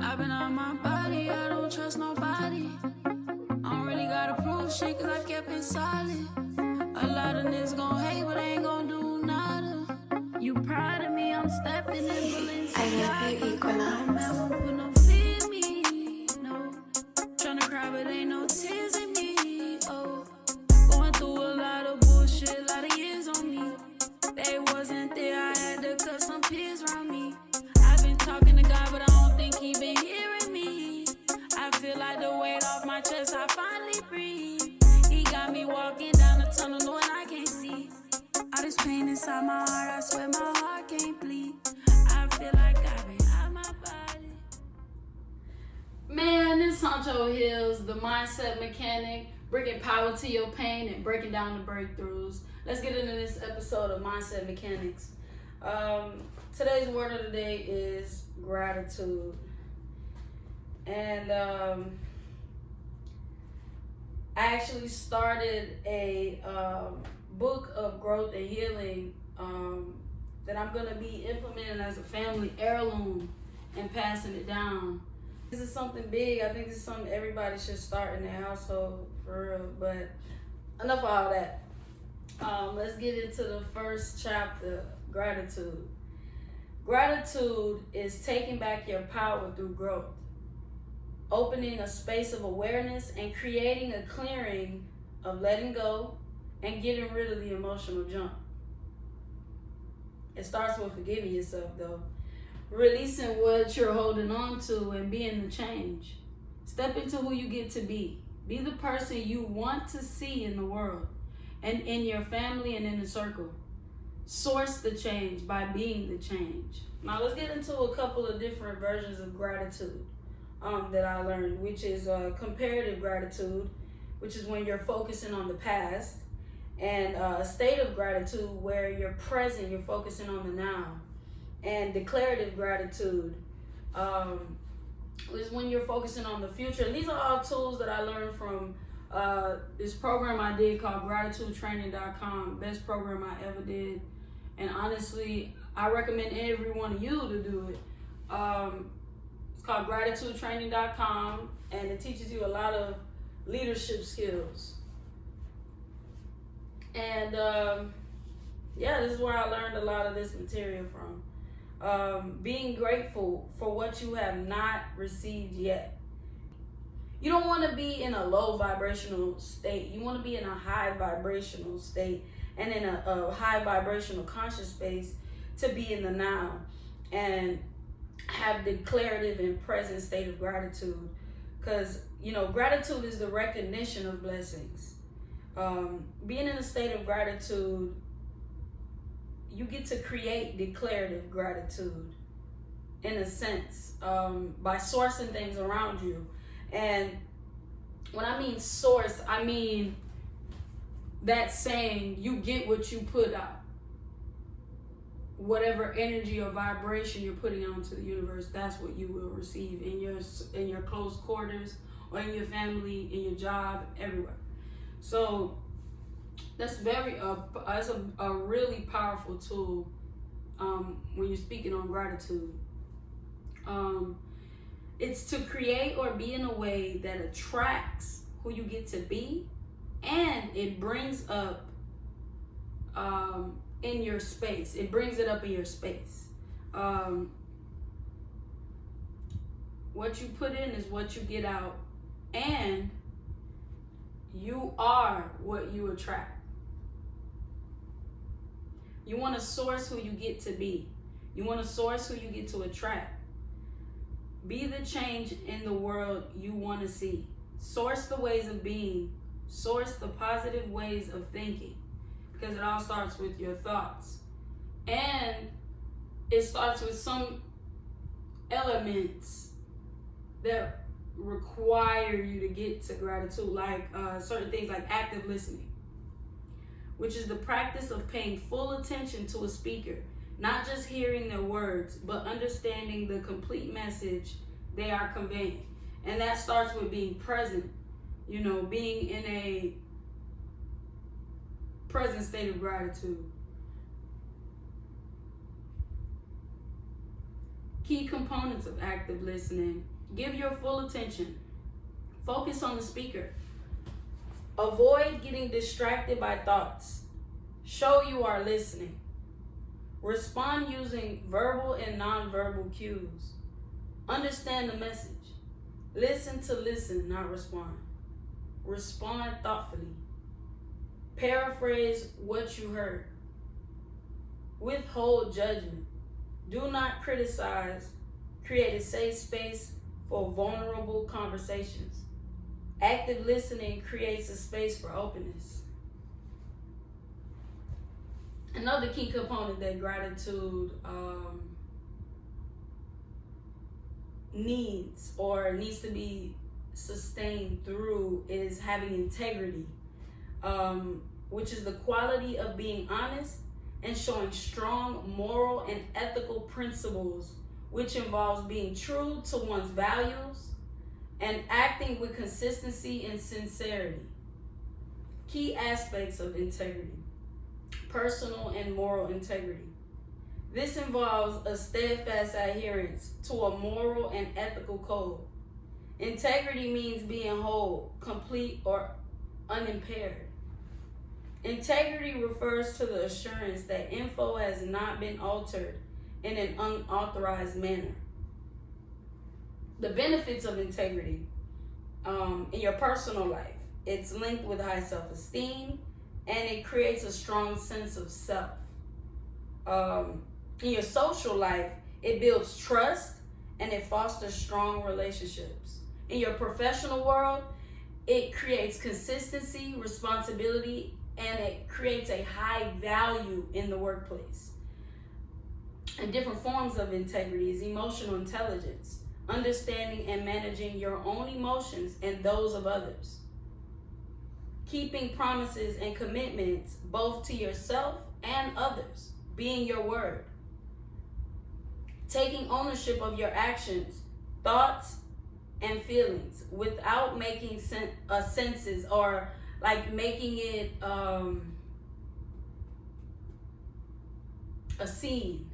I've been on my body, I don't trust nobody. I don't really gotta prove shit cause I kept it solid. A lot of niggas gon' hate but ain't gon' do nada. You proud of me, I'm stepping in Balenciaga. I love you, Equinox. No man won't put no fear in me, no. Tryna cry but ain't no tears in me, oh. Going through a lot of bullshit, a lot of years on me. They wasn't there, I had to cut some peers around me. I've been talking to God but I don't think he been hearing me. I feel like the weight off my chest, I finally breathe. He got me walking down the tunnel knowing I can't see. All this pain inside my heart, I swear my heart can't bleed. I feel like I've been out my body. Man, this Honcho Hills, the mindset mechanic, bringing power to your pain and breaking down the breakthroughs. Let's get into this episode of Mindset Mechanics. Today's word of the day is gratitude. And I actually started a book of growth and healing that I'm going to be implementing as a family heirloom and passing it down. This is something big. I think this is something everybody should start in their household for real. But enough of all that. Let's get into the first chapter, gratitude. Gratitude is taking back your power through growth, opening a space of awareness and creating a clearing of letting go and getting rid of the emotional junk. It starts with forgiving yourself though. Releasing what you're holding on to and being the change. Step into who you get to be. Be the person you want to see in the world and in your family and in the circle. Source the change by being the change. Now let's get into a couple of different versions of gratitude that I learned, which is comparative gratitude, which is when you're focusing on the past, and a state of gratitude where you're present, you're focusing on the now, and declarative gratitude is when you're focusing on the future. And these are all tools that I learned from this program I did called gratitudetraining.com. Best program I ever did. And honestly, I recommend every one of you to do it. It's called gratitudetraining.com, and it teaches you a lot of leadership skills. And yeah, this is where I learned a lot of this material from. Being grateful for what you have not received yet. You don't want to be in a low vibrational state. You want to be in a high vibrational state and in a high vibrational conscious space to be in the now and have declarative and present state of gratitude. Because, you know, gratitude is the recognition of blessings. Being in a state of gratitude, you get to create declarative gratitude in a sense by sourcing things around you. And when I mean source, I mean that saying, you get what you put out. Whatever energy or vibration you're putting out into the universe, that's what you will receive in your close quarters or in your family, in your job, everywhere. So that's that's a really powerful tool when you're speaking on gratitude. It's to create or be in a way that attracts who you get to be, and it brings up in your space. It brings it up in your space. What you put in is what you get out, and you are what you attract. You want to source who you get to be. You want to source who you get to attract. Be the change in the world you want to see. Source the ways of being. Source the positive ways of thinking. Because it all starts with your thoughts. And it starts with some elements that require you to get to gratitude, like certain things like active listening, which is the practice of paying full attention to a speaker, not just hearing their words, but understanding the complete message they are conveying. And that starts with being present, you know, being in a present state of gratitude. Key components of active listening: give your full attention. Focus on the speaker. Avoid getting distracted by thoughts. Show you are listening. Respond using verbal and nonverbal cues. Understand the message. Listen to listen, not respond. Respond thoughtfully. Paraphrase what you heard. Withhold judgment. Do not criticize. Create a safe space for vulnerable conversations. Active listening creates a space for openness. Another key component that gratitude needs to be sustained through is having integrity, which is the quality of being honest and showing strong moral and ethical principles, which involves being true to one's values and acting with consistency and sincerity. Key aspects of integrity: personal and moral integrity. This involves a steadfast adherence to a moral and ethical code. Integrity means being whole, complete, or unimpaired. Integrity refers to the assurance that info has not been altered in an unauthorized manner. The benefits of integrity in your personal life: it's linked with high self-esteem, and it creates a strong sense of self. In your social life, it builds trust and it fosters strong relationships. In your professional world, it creates consistency, responsibility, and it creates a high value in the workplace. And different forms of integrity is emotional intelligence, understanding and managing your own emotions and those of others. Keeping promises and commitments both to yourself and others, being your word. Taking ownership of your actions, thoughts, and feelings without making senses or like making it a scene,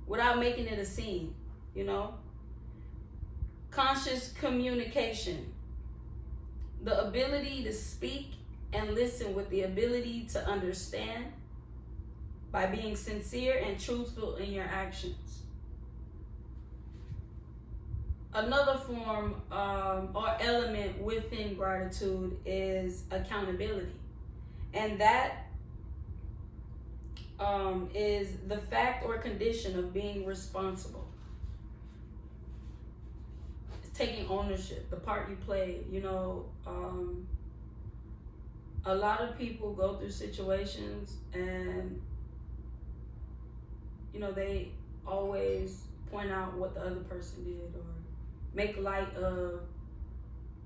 without making it a scene, you know. Conscious communication, the ability to speak and listen with the ability to understand by being sincere and truthful in your actions. Another form or element within gratitude is accountability. And that is the fact or condition of being responsible. It's taking ownership, the part you play. You know, a lot of people go through situations and, you know, they always point out what the other person did or make light of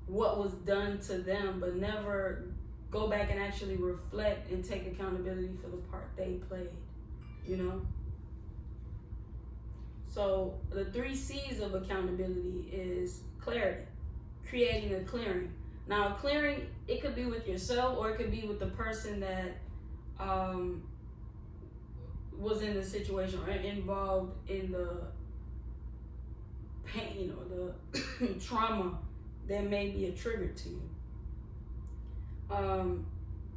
what was done to them, but never go back and actually reflect and take accountability for the part they played, you know? So the 3 C's of accountability is clarity, creating a clearing. Now, clearing, it could be with yourself or it could be with the person that was in the situation or involved in the pain or the trauma that may be a trigger to you.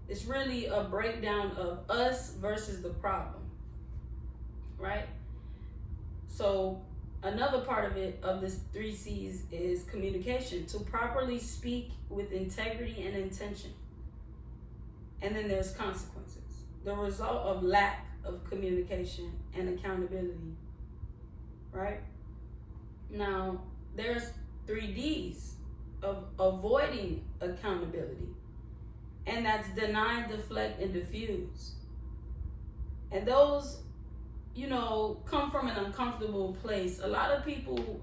It's really a breakdown of us versus the problem, right? So another part of it, of this 3 C's, is communication, to properly speak with integrity and intention. And then there's consequences, the result of lack of communication and accountability, right? Now, there's 3 D's of avoiding accountability, and that's deny, deflect, and diffuse. And those, you know, come from an uncomfortable place. A lot of people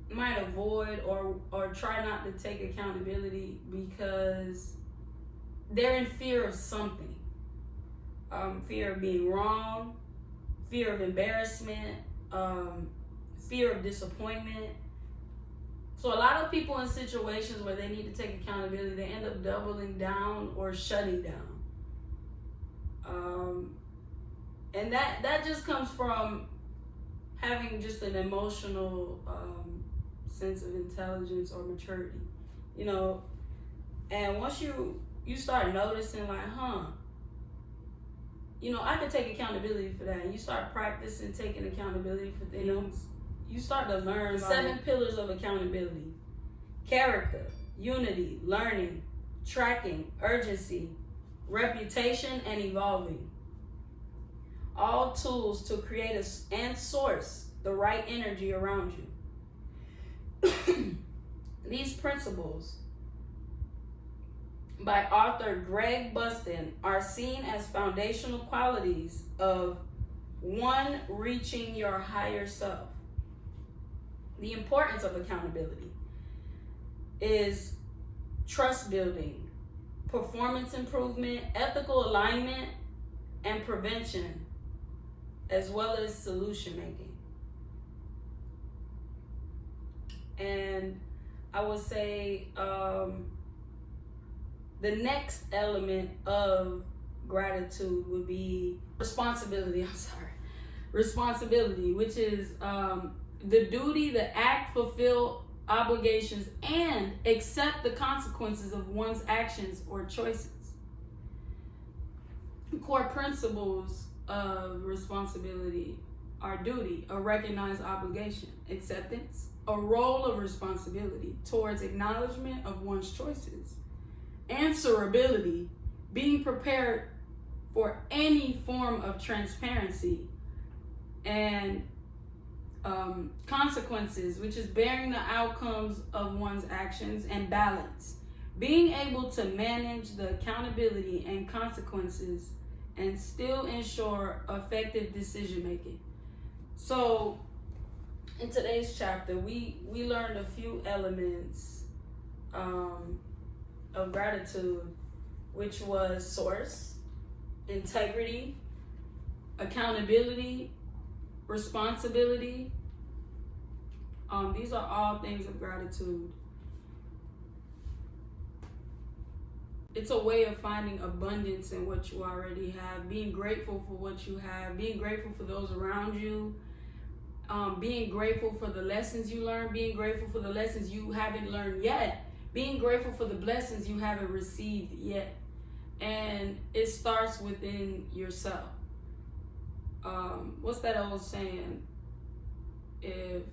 might avoid or try not to take accountability because they're in fear of something. Fear of being wrong, fear of embarrassment, fear of disappointment. So a lot of people in situations where they need to take accountability, they end up doubling down or shutting down. And that just comes from having just an emotional sense of intelligence or maturity, you know. And once you start noticing, like, you know, I can take accountability for that, and you start practicing taking accountability for things, you start to learn 7 pillars of accountability: character, unity, learning, tracking, urgency, reputation, and evolving. All tools to create and source the right energy around you. These principles by author Greg Buston are seen as foundational qualities of one, reaching your higher self. The importance of accountability is trust building, performance improvement, ethical alignment, and prevention, as well as solution making. And I would say the next element of gratitude would be responsibility. Responsibility, which is the duty to act, fulfill obligations, and accept the consequences of one's actions or choices. Core principles of responsibility are duty, a recognized obligation; acceptance, a role of responsibility towards acknowledgement of one's choices; answerability, being prepared for any form of transparency; and consequences, which is bearing the outcomes of one's actions; and balance, being able to manage the accountability and consequences and still ensure effective decision making. So in today's chapter, we learned a few elements of gratitude, which was source, integrity, accountability, responsibility. These are all things of gratitude. It's a way of finding abundance in what you already have, being grateful for what you have, being grateful for those around you, being grateful for the lessons you learned, being grateful for the lessons you haven't learned yet, being grateful for the blessings you haven't received yet. And it starts within yourself. What's that old saying? If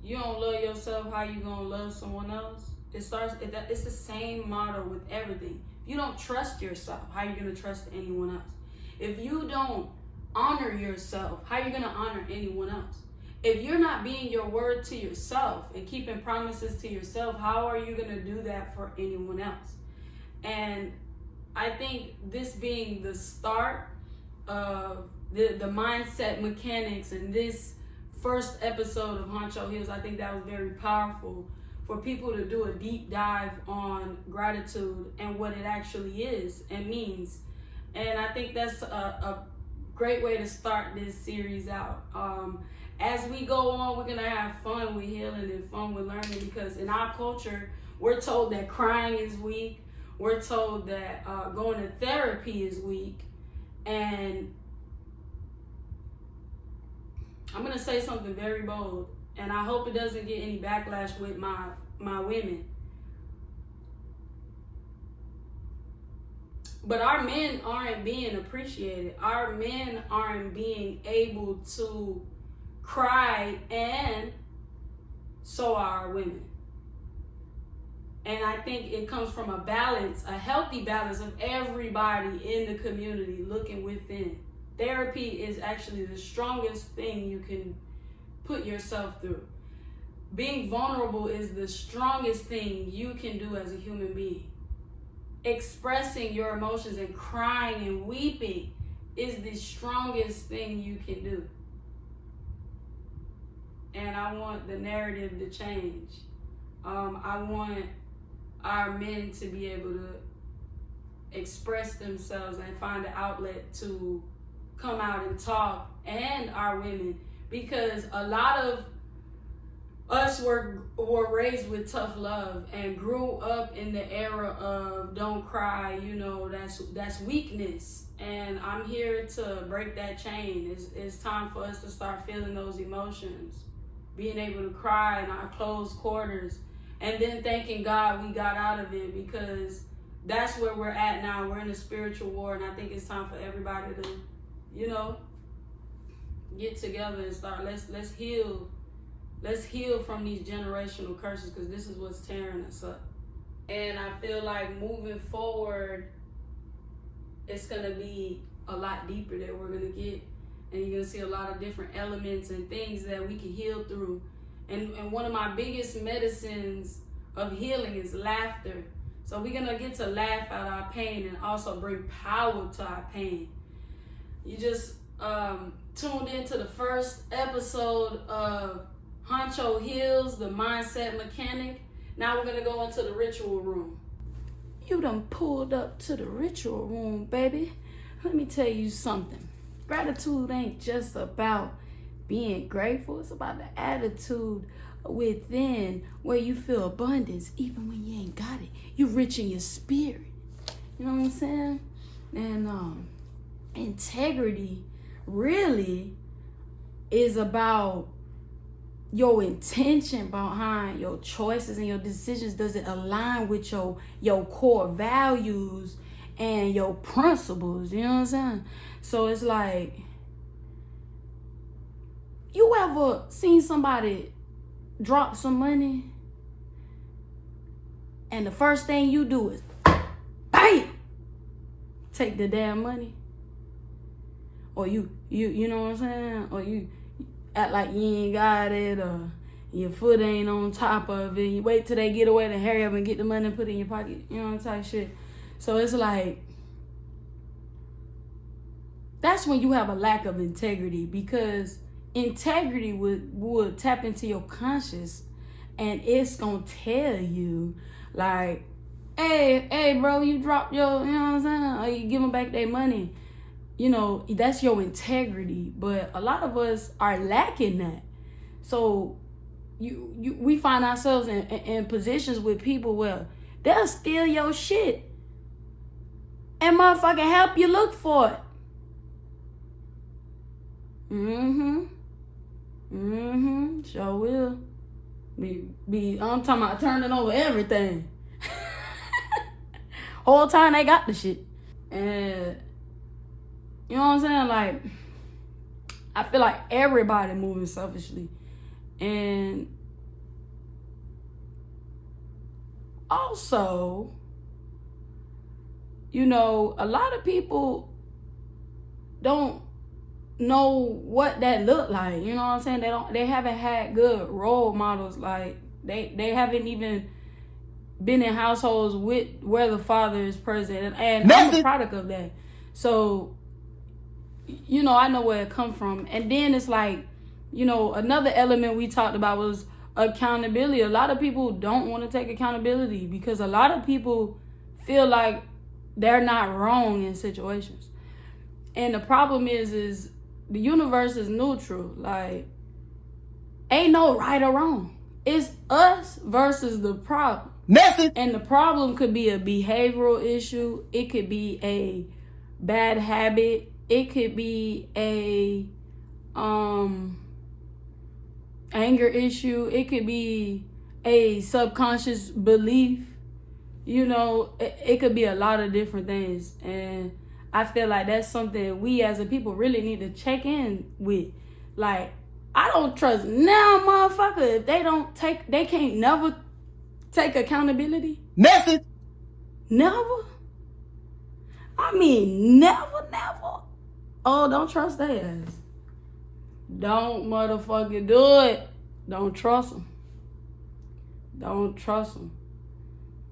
you don't love yourself, how you gonna love someone else? It's the same motto with everything. If you don't trust yourself, how you gonna trust anyone else? If you don't honor yourself, how you gonna honor anyone else? If you're not being your word to yourself and keeping promises to yourself, how are you gonna do that for anyone else? And I think this being the start of the mindset mechanics in this first episode of Honcho Heals, I think that was very powerful for people to do a deep dive on gratitude and what it actually is and means. And I think that's a great way to start this series out. As we go on, we're gonna have fun with healing and fun with learning, because in our culture, we're told that crying is weak. We're told that going to therapy is weak. And I'm gonna say something very bold, and I hope it doesn't get any backlash with my women. But our men aren't being appreciated. Our men aren't being able to cry, and so are our women. And I think it comes from a balance, a healthy balance of everybody in the community looking within. Therapy is actually the strongest thing you can put yourself through. Being vulnerable is the strongest thing you can do as a human being. Expressing your emotions and crying and weeping is the strongest thing you can do. And I want the narrative to change. I want our men to be able to express themselves and find an outlet to come out and talk, and our women, because a lot of us were raised with tough love and grew up in the era of don't cry, you know, that's weakness. And I'm here to break that chain. It's time for us to start feeling those emotions, being able to cry in our closed quarters, and then thanking God we got out of it, because that's where we're at now. We're in a spiritual war, and I think it's time for everybody to, you know, get together and start. Let's heal. Let's heal from these generational curses, because this is what's tearing us up. And I feel like moving forward, it's going to be a lot deeper that we're going to get. And you're going to see a lot of different elements and things that we can heal through. And one of my biggest medicines of healing is laughter. So we're going to get to laugh out our pain and also bring power to our pain. You just tuned into the first episode of Honcho Hills, the Mindset Mechanic. Now we're going to go into the ritual room. You done pulled up to the ritual room, baby. Let me tell you something. Gratitude ain't just about being grateful. It's about the attitude within where you feel abundance even when you ain't got it. You rich in your spirit. You know what I'm saying? And integrity really is about your intention behind your choices and your decisions. Does it align with your core values and your principles? You know what I'm saying? So it's like, you ever seen somebody drop some money and the first thing you do is bam, take the damn money? Or you know what I'm saying? Or you act like you ain't got it, or your foot ain't on top of it. You wait till they get away to hurry up and get the money and put it in your pocket. You know, type shit. So it's like, that's when you have a lack of integrity, because integrity would tap into your conscious, and it's gonna tell you like, hey bro, you dropped your, you know what I'm saying? Or you give them back their money. You know, that's your integrity. But a lot of us are lacking that. So we find ourselves in positions with people where they'll steal your shit and motherfucking help you look for it. Sure will. I'm talking about turning over everything. Whole time they got the shit. And you know what I'm saying? Like, I feel like everybody moving selfishly. And also, you know, a lot of people don't know what that look like. You know what I'm saying? They haven't had good role models. Like, they haven't even been in households where the father is present. And I'm a product of that. So, you know, I know where it come from. And then it's like, you know, another element we talked about was accountability. A lot of people don't want to take accountability because a lot of people feel like they're not wrong in situations. And the problem is the universe is neutral. Like, ain't no right or wrong. It's us versus the problem. Message. And the problem could be a behavioral issue. It could be a bad habit. It could be a anger issue. It could be a subconscious belief. You know, it could be a lot of different things. And I feel like that's something we as a people really need to check in with. Like, I don't trust now, motherfucker, if they can't never take accountability. Message. Never. I mean, never. Oh, don't trust their ass. Don't motherfucking do it. Don't trust them. Don't trust them.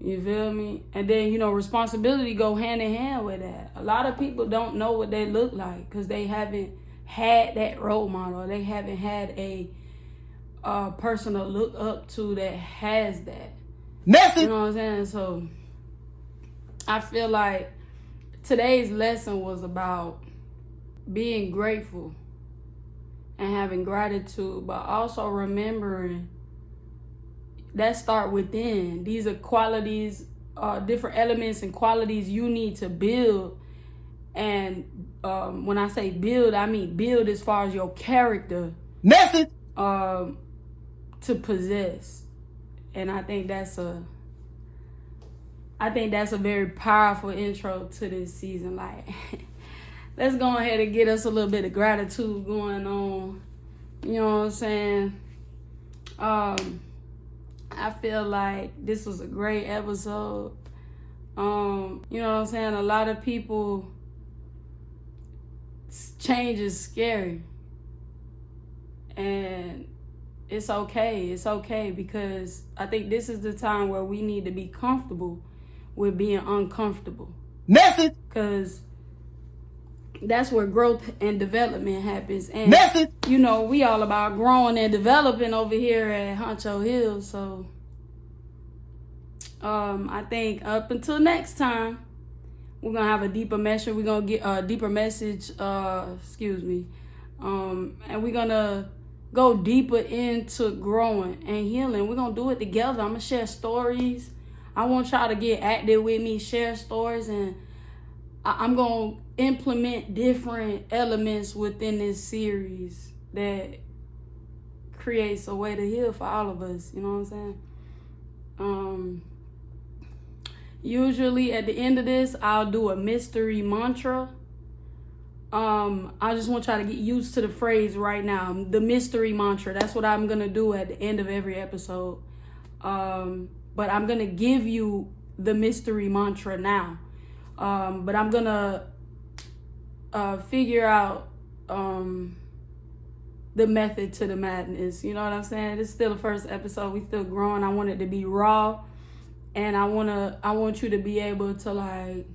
You feel me? And then, you know, responsibility go hand in hand with that. A lot of people don't know what they look like because they haven't had that role model. They haven't had a person to look up to that has that. Message. You know what I'm saying? So I feel like today's lesson was about being grateful and having gratitude, but also remembering that start within. These are qualities, different elements and qualities you need to build. And when I say build, I mean build as far as your character. Message. To possess. And I think that's a very powerful intro to this season. Like, let's go ahead and get us a little bit of gratitude going on. You know what I'm saying? I feel like this was a great episode. You know what I'm saying? A lot of people, change is scary. And it's okay. It's okay, because I think this is the time where we need to be comfortable with being uncomfortable. Message. Because that's where growth and development happens. And, Message. you know, we all about growing and developing over here at Huncho Hills. So, I think up until next time, we're going to have a deeper message. We're going to get a deeper message, and we're going to go deeper into growing and healing. We're going to do it together. I'm going to share stories. I want y'all to get active with me, share stories, and I'm going to implement different elements within this series that creates a way to heal for all of us. You know what I'm saying? Usually at the end of this, I'll do a mystery mantra. I just want y'all to get used to the phrase right now. The mystery mantra. That's what I'm going to do at the end of every episode. But I'm going to give you the mystery mantra now. But I'm going to figure out the method to the madness. You know what I'm saying? This is still the first episode. We still growing. I want it to be raw. And I want you to be able to, like,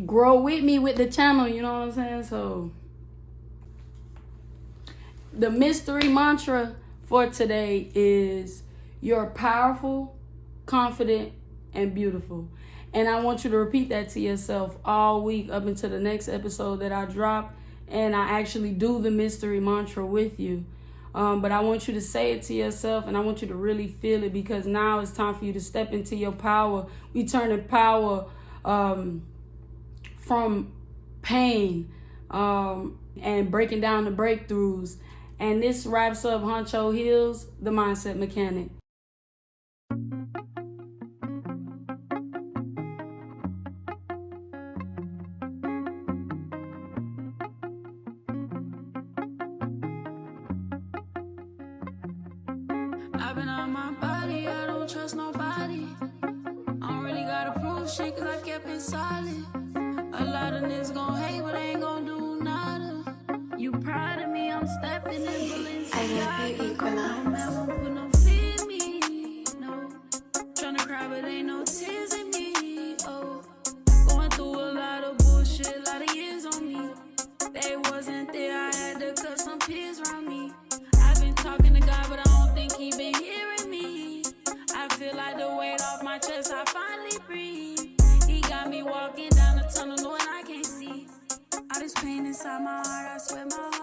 grow with me with the channel, you know what I'm saying? So the mystery mantra for today is: you're powerful, confident, and beautiful. And I want you to repeat that to yourself all week up until the next episode that I drop, and I actually do the mystery mantra with you. But I want you to say it to yourself, and I want you to really feel it, because now it's time for you to step into your power. We turning power from pain and breaking down the breakthroughs. And this wraps up Huncho Hills, the Mindset Mechanic. I've been on my body, I don't trust nobody. I don't really gotta prove shit, cause I kept it solid. A lot of niggas gon' hate, but ain't gon' do nada. You proud of me, I'm stepping in Balenciaga. I love you, Equinox. No man won't put no fear in me, no. Tryna cry, but ain't no tears in me, oh. Going through a lot of bullshit, a lot of years on me. They wasn't there, I had to cut some peers around me. I've been talking to God, but I don't think he been hearing me. I feel like the weight off my chest, I finally breathe. He got me walking down the tunnel knowing I can't see. All this pain inside my heart, I swear my heart